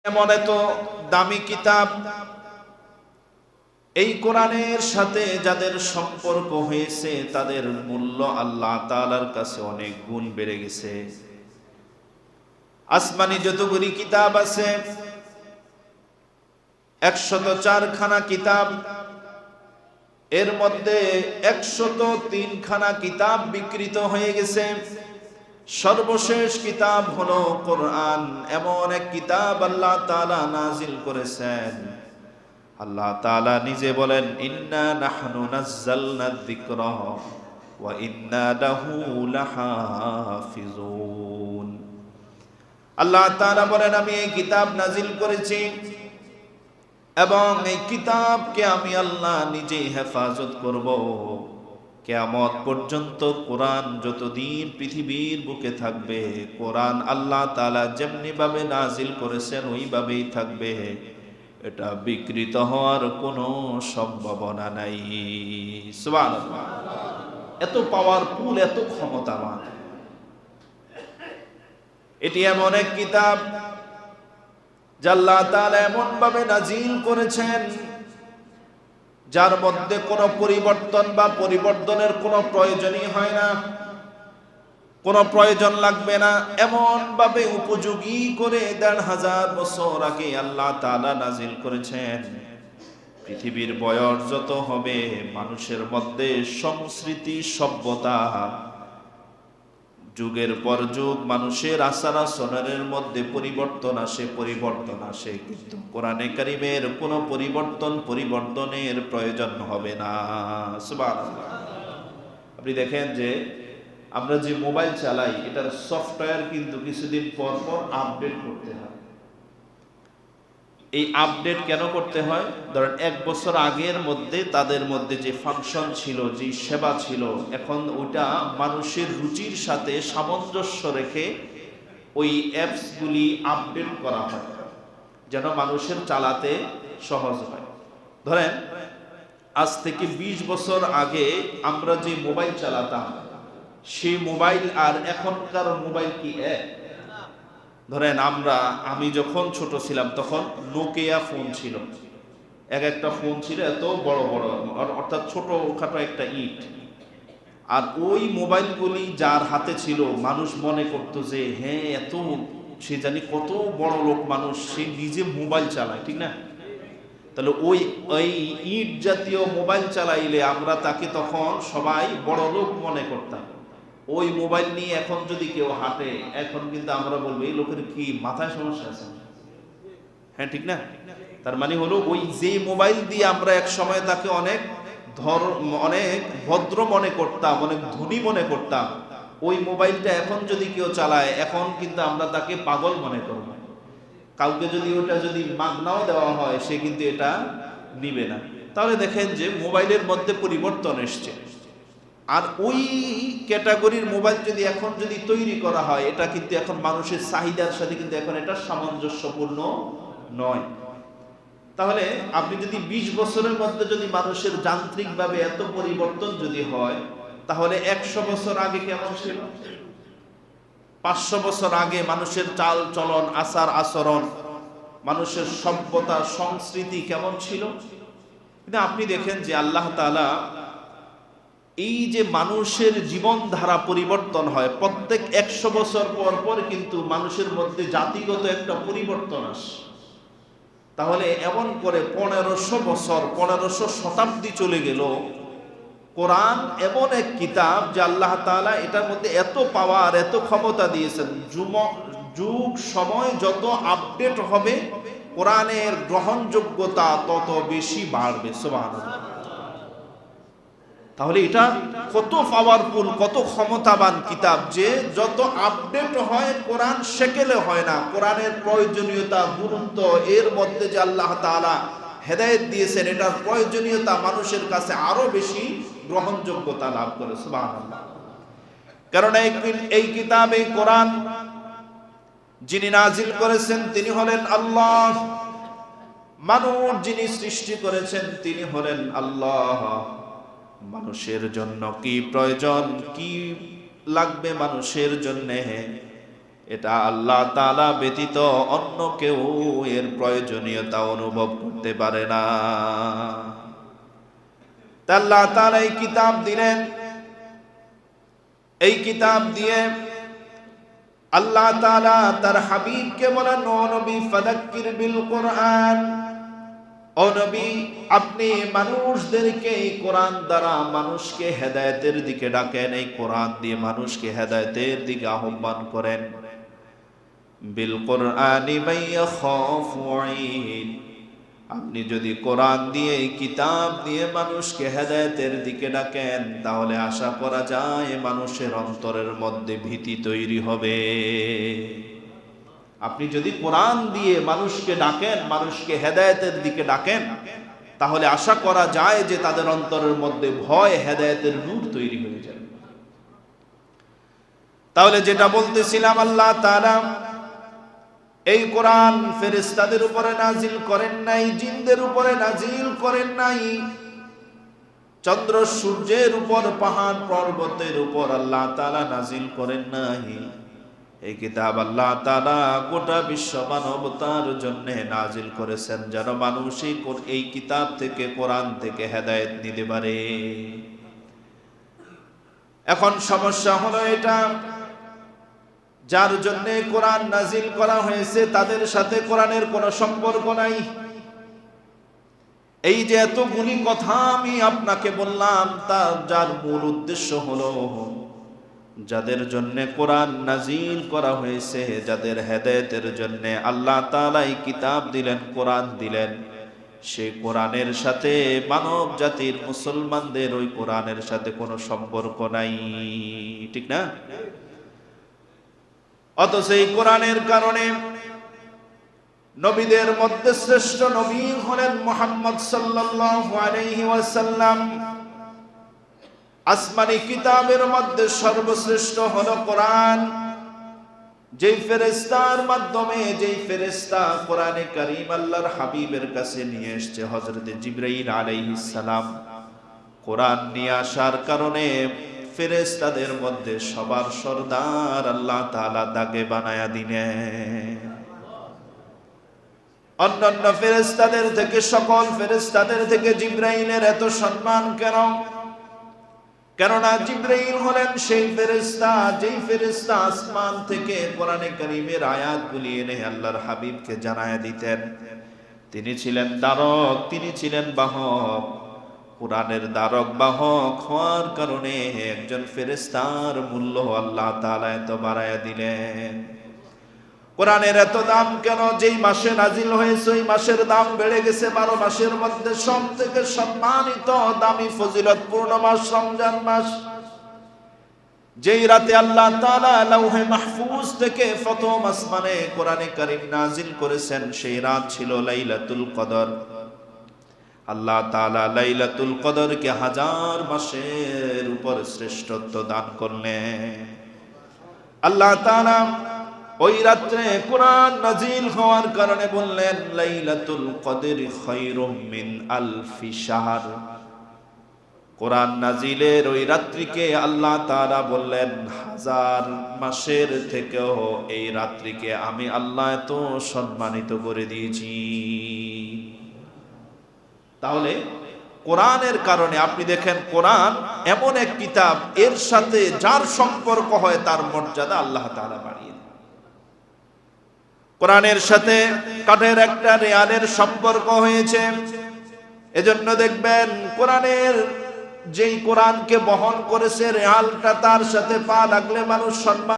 এমন এত দামি কিতাব, এই কোরআনের সাথে যাদের সম্পর্ক হয়েছে তাদের মূল্য আল্লাহ তাআলার কাছে অনেক গুণ বেড়ে গেছে। আসমানি যতগুলি কিতাব আছে 104 খানা কিতাব, এর মধ্যে 103 খানা কিতাব বিকৃত হয়ে গেছে। সর্বশেষ কিতাব হলো কোরআন। এমন এক কিতাব আল্লাহ তাআলা নাজিল করেছেন। আল্লাহ তাআলা নিজে বলেন, ইন্না নাহনু নাযালনা যিকরা ওয়া ইন্না লাহু লাহাফিজুন। আল্লাহ তাআলা বলেন, আমি এই কিতাব নাজিল করেছি এবং এই কিতাবকে আমি আল্লাহ নিজেই হেফাজত করব। কিয়ামত পর্যন্ত কোরআন যতদিন পৃথিবীর বুকে থাকবে, কোরআন আল্লাহ তাআলা যেমনি ভাবে নাজিল করেছেন ওইভাবেই থাকবে। এটা বিকৃত হওয়ার কোনো সম্ভাবনা নাই। সুবহানাল্লাহ। এত পাওয়ারফুল, এত ক্ষমতাবান। এটি এমন এক কিতাব যা আল্লাহ তাআলা এমন ভাবে নাজিল করেছেন যার মধ্যে কোনো পরিবর্তন বা পরিবর্তনের কোনো প্রয়োজনই হয় না, কোনো প্রয়োজন লাগবে না। এমন ভাবে উপযোগী করে ১৫০০ বছর আগে আল্লাহ তাআলা নাজিল করেছেন। পৃথিবীর বয়স যত হবে, মানুষের মধ্যে সংস্কৃতি, সভ্যতা, যুগের পর যুগ মানুষের আচার আচরণের মধ্যে পরিবর্তন আসে, কিন্তু কোরআনে কারীমের কোনো পরিবর্তনের প্রয়োজন হবে না। সুবহানাল্লাহ। আপনি দেখেন যে আমরা যে মোবাইল চালাই, এটার সফটওয়্যার কিন্তু কিছুদিন পর পর আপডেট করতে হয়। এই আপডেট কেন করতে হয়? ধরেন 1 বছর আগের মধ্যে তাদের মধ্যে যে ফাংশন ছিল, যে সেবা ছিল, এখন ওইটা মানুষের রুচির সাথে সামঞ্জস্য রেখে ওই অ্যাপসগুলি আপডেট করা হয় যেন মানুষের চালাতে সহজ হয়। ধরেন আজ থেকে 20 বছর আগে আমরা যে মোবাইল চালাতাম, সেই মোবাইল আর এখনকার মোবাইল কি এক? ধরেন আমি যখন ছোট ছিলাম তখন নোকিয়া ফোন ছিল। একটা ফোন ছিল এত বড় বড়, অর্থাৎ ছোটখাটো একটা ইট। আর ওই মোবাইলগুলি যার হাতে ছিল, মানুষ মনে করতো যে হ্যাঁ, এত সে জানি কত বড় লোক মানুষ, সে নিজে মোবাইল চালায়, ঠিক না? তাহলে ওই ইট জাতীয় মোবাইল চালাইলে আমরা তাকে তখন সবাই বড় লোক মনে করতাম। ওই মোবাইল নিয়ে এখন যদি কেউ হাঁটে, এখন কিন্তু আমরা বলবো এই লোকের কি মাথায় সমস্যা আছে। হ্যাঁ, ঠিক না? তার মানে হলো ওই যে মোবাইল দিয়ে আমরা এক সময় তাকে অনেক ভদ্র মনে করতাম, অনেক ধনী মনে করতাম, ওই মোবাইলটা এখন যদি কেউ চালায়, এখন কিন্তু আমরা তাকে পাগল মনে করব। কাউকে যদি ওটা যদি মাগনাও দেওয়া হয়, সে কিন্তু এটা নিবে না। তাহলে দেখেন যে মোবাইলের মধ্যে পরিবর্তন এসছে। আর ওই ক্যাটাগরির মোবাইল যদি এখন যদি তৈরি করা হয়, এটা কিন্তু এখন মানুষের চাহিদার সাথে কিন্তু এখন এটা সামঞ্জস্যপূর্ণ নয়। তাহলে আপনি যদি 20 বছরের মধ্যে যদি মানুষের যান্ত্রিকভাবে এত পরিবর্তন যদি হয়, তাহলে 100 বছর আগে কেমন ছিল? 500 বছর আগে মানুষের চাল চলন, আচার আচরণ, মানুষের সভ্যতা, সংস্কৃতি কেমন ছিল? কিন্তু আপনি দেখেন যে আল্লাহ তাআলা এই যে মানুষের জীবনধারা পরিবর্তন হয়, প্রত্যেক 100 বছর পর পর কিন্তু মানুষের মধ্যে জাতিগত একটা পরিবর্তন আসে। তাহলে এমন করে 1500 বছর, 1500 শতাব্দী চলে গেল। কোরআন এমন এক কিতাব যে আল্লাহ তাআলা এটার মধ্যে এত পাওয়ার, এত ক্ষমতা দিয়েছেন। যুগ সময় যত আপডেট হবে, কোরআনের গ্রহণযোগ্যতা তত বেশি বাড়বে। সুবহানাল্লাহ। তাহলে এটা কত পাওয়ারফুল, কত ক্ষমতাবান কিতাব যে যত আপডেট হয়, কোরআন সেকেলে হয় না। কোরআনের প্রয়োজনীয়তা, গুরুত্ব, এর মধ্যে যে আল্লাহ তাআলা হেদায়েত দিয়েছেন, এটার প্রয়োজনীয়তা মানুষের কাছে আরো বেশি গ্রহণযোগ্যতা লাভ করে। সুবহানাল্লাহ। কারণ এই কিতাব, এই কোরআন যিনি নাজিল করেছেন তিনি হলেন আল্লাহ। মানুষ যিনি সৃষ্টি করেছেন তিনি হলেন আল্লাহ। মানুষের জন্য কি প্রয়োজন, কি লাগবে মানুষের জন্য, এটা আল্লাহ তাআলা ব্যতীত অন্য কেউ এর প্রয়োজনীয়তা অনুভব করতে পারে না। তা আল্লাহ তাআলা এই কিতাব দিলেন, এই কিতাব দিয়ে আল্লাহ তাআলা তার হাবিবকে বলেন, ও নবী ফাযাক্কির বিল কোরআন, ও নবী আপনি মানুষদেরকে এই কোরআন দ্বারা মানুষকে হেদায়েতের দিকে ডাকেন, এই কোরআন দিয়ে মানুষকে হেদায়েতের দিকে আহ্বান করেন। বিল কোরআনি মান ইয়াখাফু ওয়াঈদ, আপনি যদি কোরআন দিয়ে এই কিতাব দিয়ে মানুষকে হেদায়েতের দিকে ডাকেন, তাহলে আশা করা যায় মানুষের অন্তরের মধ্যে ভীতি তৈরি হবে। আপনি যদি কোরআন দিয়ে মানুষকে ডাকেন, মানুষকে হেদায়েতের দিকে ডাকেন, তাহলে আশা করা যায় যে তাদের অন্তরের মধ্যে ভয়, হেদায়েতের নূর তৈরি হয়ে যাবে। তাহলে যেটা বলতেছিলাম, আল্লাহ তাআলা এই কোরআন ফেরেশতাদের উপরে নাজিল করেন নাই, জিনদের উপরে নাজিল করেন নাই, চন্দ্র সূর্যের উপর, পাহাড় পর্বতের উপর আল্লাহ তাআলা নাজিল করেন নাই। এই কিতাব আল্লাহ তাআলা গোটা বিশ্ব মানবতার জন্য নাজিল করেছেন, যেন মানুষ এই কিতাব থেকে, কোরআন থেকে হেদায়েত নিতে পারে। এখন সমস্যা হলো এটা, যার জন্য কোরআন নাজিল করা হয়েছে তাদের সাথে কোরআনের কোনো সম্পর্ক নাই। এই যে এতগুলি কথা আমি আপনাকে বললাম, তার যার মূল উদ্দেশ্য হলো যাদের জন্য কোরআন নাজিল করা হয়েছে, যাদের হেদায়েতের জন্য আল্লাহ তাআলা এই কিতাব দিলেন, কোরআন দিলেন, সেই কোরআনের সাথে মানব জাতির, মুসলমানদের ওই কোরআনের সাথে কোনো সম্পর্ক নাই, ঠিক না? অথচ এই কোরআনের কারণে নবীদের মধ্যে শ্রেষ্ঠ নবী হলেন মুহাম্মদ সাল্লাল্লাহু আলাইহি ওয়াসাল্লাম। আসমানি কিতাবের মধ্যে সর্বশ্রেষ্ঠ হলো কোরআন। যেই ফেরেশতার মাধ্যমে, যেই ফেরেশতা কোরআনে কারীম আল্লাহর হাবিবের কাছে নিয়ে এসেছে, হযরত জিবরাইল আলাইহিস সালাম, কোরআন নিয়ে আসার কারণে ফেরেশতাদের মধ্যে সবার সরদার আল্লাহ তাআলা দাগে বানায়া দিলেন। অন্যান্য ফেরেশতাদের থেকে, সকল ফেরেশতাদের থেকে জিবরাইলের এত সম্মান কেন? কেননা জিবরাইল হলেন সেই ফেরেশতা, যেই ফেরেশতা আসমান থেকে কোরআনে কারীমের আয়াতগুলি এনে আল্লাহর হাবিবকে জানায়া দিতেন। তিনি ছিলেন দ্বারক, তিনি ছিলেন বাহক। কোরআনের দ্বারক বাহক হওয়ার কারণে একজন ফেরেশতার মূল্য আল্লাহ তাআলা এত বাড়ায়া দিলেন। কোরআনের এত দাম কেন? যেই মাসে নাজিল হয়েছে ওই মাসের দাম বেড়ে গেছে। 12 মাসের মধ্যে সব থেকে সম্মানিত, দামি, ফজিলতপূর্ণ মাস রমজান মাস। যেই রাতে আল্লাহ তাআলা লাউহে মাহফুজ থেকে প্রথম আসমানে কোরআনে কারীম নাজিল করেছেন, সেই রাত ছিল লাইলাতুল কদর। আল্লাহ তাআলা লাইলাতুল কদরকে 1000 মাসের উপর শ্রেষ্ঠত্ব দান করলেন। আল্লাহ তাআলা ওই রাত্রে কোরআন নাজিল হওয়ার কারণে বললেন, লাইলাতুল কদরি খায়রুম মিন আলফি শাহর। কোরআন নাজিলের ওই রাত্রিকে আল্লাহ তাআলা বললেন, 1000 মাসের থেকেও এই রাত্রিকে আমি আল্লাহ এত সম্মানিত করে দিয়েছি। তাহলে কোরআনের কারণে আপনি দেখেন, কোরআন এমন এক কিতাব, এর সাথে যার সম্পর্ক হয় তার মর্যাদা আল্লাহ তাআলা বাড়িয়ে দেন। কোরআনের সাথে কাঠের একটা রেয়ালের সম্পর্ক হয়েছে। এজন্য দেখবেন কোরআনের, যেই কোরআনকে বহন করেছে রেয়ালটা, তার সাথে পা লাগলে মানুষ সম্মান